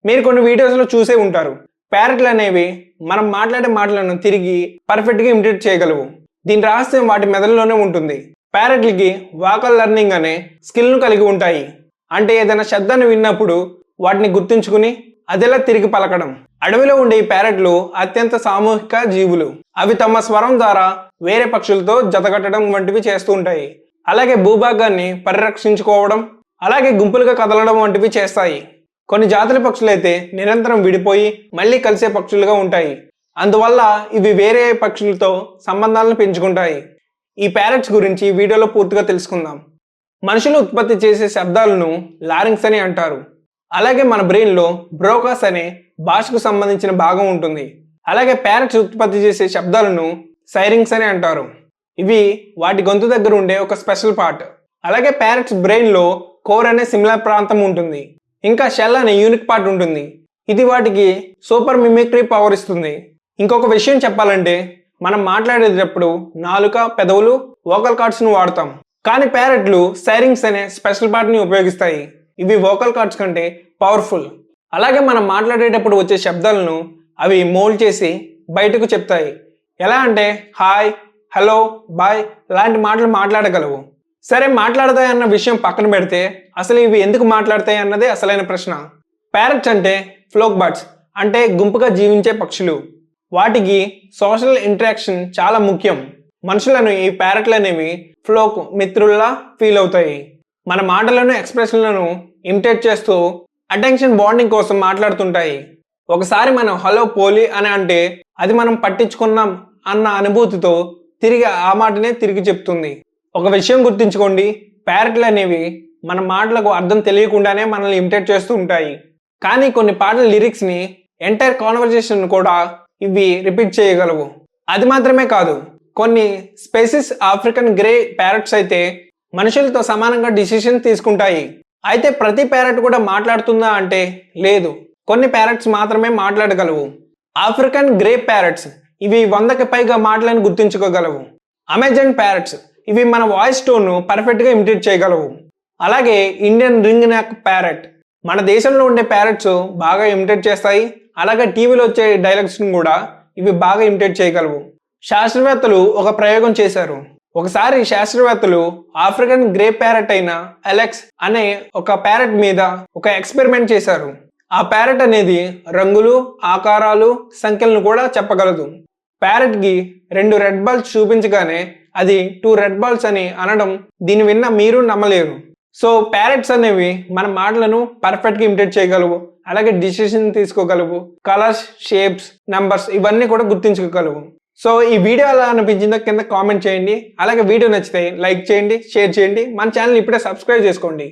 మీరు కొన్ని వీడియోస్లో చూసే ఉంటారు. ప్యారెట్లు అనేవి మనం మాట్లాడే మాటలను తిరిగి పర్ఫెక్ట్గా ఇమిటేట్ చేయగలవు. దీని రహస్యం వాటి మెదడులోనే ఉంటుంది. ప్యారెట్లకి వాకల్ లెర్నింగ్ అనే స్కిల్ను కలిగి ఉంటాయి. అంటే ఏదైనా శబ్దాన్ని విన్నప్పుడు వాటిని గుర్తుంచుకుని అదేలా తిరిగి పలకడం. అడవిలో ఉండే ఈ ప్యారెట్లు అత్యంత సామూహిక జీవులు. అవి తమ స్వరం ద్వారా వేరే పక్షులతో జతకట్టడం వంటివి చేస్తూ ఉంటాయి. అలాగే భూభాగాన్ని పరిరక్షించుకోవడం, అలాగే గుంపులుగా కదలడం వంటివి చేస్తాయి. కొన్ని జాతుల పక్షులైతే నిరంతరం విడిపోయి మళ్ళీ కలిసే పక్షులుగా ఉంటాయి. అందువల్ల ఇవి వేరే పక్షులతో సంబంధాలను పెంచుకుంటాయి. ఈ ప్యారెట్స్ గురించి ఈ వీడియోలో పూర్తిగా తెలుసుకుందాం. మనుషులు ఉత్పత్తి చేసే శబ్దాలను లారింగ్స్ అని అంటారు. అలాగే మన బ్రెయిన్లో బ్రోకాస్ అనే భాషకు సంబంధించిన భాగం ఉంటుంది. అలాగే ప్యారెట్స్ ఉత్పత్తి చేసే శబ్దాలను సైరింగ్స్ అని అంటారు. ఇవి వాటి గొంతు దగ్గర ఉండే ఒక స్పెషల్ పార్ట్. అలాగే ప్యారెట్స్ బ్రెయిన్లో కోర్ అనే సిమిలర్ ప్రాంతం ఉంటుంది. ఇంకా షెల్ అనే యూనిక్ పార్ట్ ఉంటుంది. ఇది వాటికి సూపర్ మిమిక్రీ పవర్ ఇస్తుంది. ఇంకొక విషయం చెప్పాలంటే మనం మాట్లాడేటప్పుడు నాలుక, పెదవులు, వోకల్ కార్డ్స్ను వాడతాం. కానీ ప్యారెట్లు సైరింగ్స్ అనే స్పెషల్ పార్ట్ని ఉపయోగిస్తాయి. ఇవి వోకల్ కార్డ్స్ కంటే పవర్ఫుల్. అలాగే మనం మాట్లాడేటప్పుడు వచ్చే శబ్దాలను అవి మోల్డ్ చేసి బయటకు చెప్తాయి. ఎలా అంటే హాయ్, హలో, బాయ్ లాంటి మాటలు మాట్లాడగలవు. సరే, మాట్లాడతాయి అన్న విషయం పక్కన పెడితే అసలు ఇవి ఎందుకు మాట్లాడతాయి అన్నదే అసలైన ప్రశ్న. ప్యారెట్స్ అంటే ఫ్లోక్ బర్డ్స్, అంటే గుంపుగా జీవించే పక్షులు. వాటికి సోషల్ ఇంటరాక్షన్ చాలా ముఖ్యం. మనుషులను ఈ ప్యారెట్లు అనేవి ఫ్లోక్ మిత్రుల్లా ఫీల్ అవుతాయి. మన మాటలను, ఎక్స్ప్రెషన్లను ఇమిటేట్ చేస్తూ అటెన్షన్ బాండింగ్ కోసం మాట్లాడుతుంటాయి. ఒకసారి మనం హలో పోలి అని అంటే అది మనం పట్టించుకున్నాం అన్న అనుభూతితో తిరిగి ఆ మాటనే తిరిగి చెప్తుంది. ఒక విషయం గుర్తుంచుకోండి, ప్యారెట్లు అనేవి మన మాటలకు అర్థం తెలియకుండానే మనల్ని ఇమిటేట్ చేస్తూ ఉంటాయి. కానీ కొన్ని పాటల లిరిక్స్ని, ఎంటైర్ కాన్వర్జేషన్ కూడా ఇవి రిపీట్ చేయగలవు. అది మాత్రమే కాదు, కొన్ని స్పెసిస్ ఆఫ్రికన్ గ్రే ప్యారెట్స్ అయితే మనుషులతో సమానంగా డిసిషన్ తీసుకుంటాయి. అయితే ప్రతి ప్యారెట్ కూడా మాట్లాడుతుందా అంటే లేదు. కొన్ని ప్యారెట్స్ మాత్రమే మాట్లాడగలవు. ఆఫ్రికన్ గ్రే ప్యారెట్స్ ఇవి 100కి పైగా మాటలను గుర్తుంచుకోగలవు. అమెజాన్ ప్యారెట్స్ ఇవి మన వాయిస్ టోన్ను పర్ఫెక్ట్గా ఇమిటేట్ చేయగలవు. అలాగే ఇండియన్ రింగ్ నెక్ ప్యారెట్, మన దేశంలో ఉండే ప్యారెట్స్ బాగా ఇమిటేట్ చేస్తాయి. అలాగే టీవీలో వచ్చే డైలాగ్స్ను కూడా ఇవి బాగా ఇమిటేట్ చేయగలవు. శాస్త్రవేత్తలు ఒక ప్రయోగం చేశారు. ఒకసారి శాస్త్రవేత్తలు ఆఫ్రికన్ గ్రే ప్యారెట్ అయిన అలెక్స్ అనే ఒక ప్యారెట్ మీద ఒక ఎక్స్పెరిమెంట్ చేశారు. ఆ ప్యారెట్ అనేది రంగులు, ఆకారాలు, సంఖ్యలను కూడా చెప్పగలదు. ప్యారెట్కి 2 రెడ్ బాల్స్ చూపించగానే అది 2 రెడ్ బాల్స్ అని అనడం దీన్ని విన్న మీరు నమ్మలేరు. సో ప్యారెట్స్ అనేవి మన మాటలను పర్ఫెక్ట్గా ఇమిటేట్ చేయగలవు. అలాగే డిసిషన్ తీసుకోగలవు. కలర్స్, షేప్స్, నంబర్స్ ఇవన్నీ కూడా గుర్తించుకోగలవు. సో ఈ వీడియో ఎలా అనిపించిందో కింద కామెంట్ చేయండి. అలాగే వీడియో నచ్చితే లైక్ చేయండి, షేర్ చేయండి. మన ఛానల్ ఇప్పుడే సబ్స్క్రైబ్ చేసుకోండి.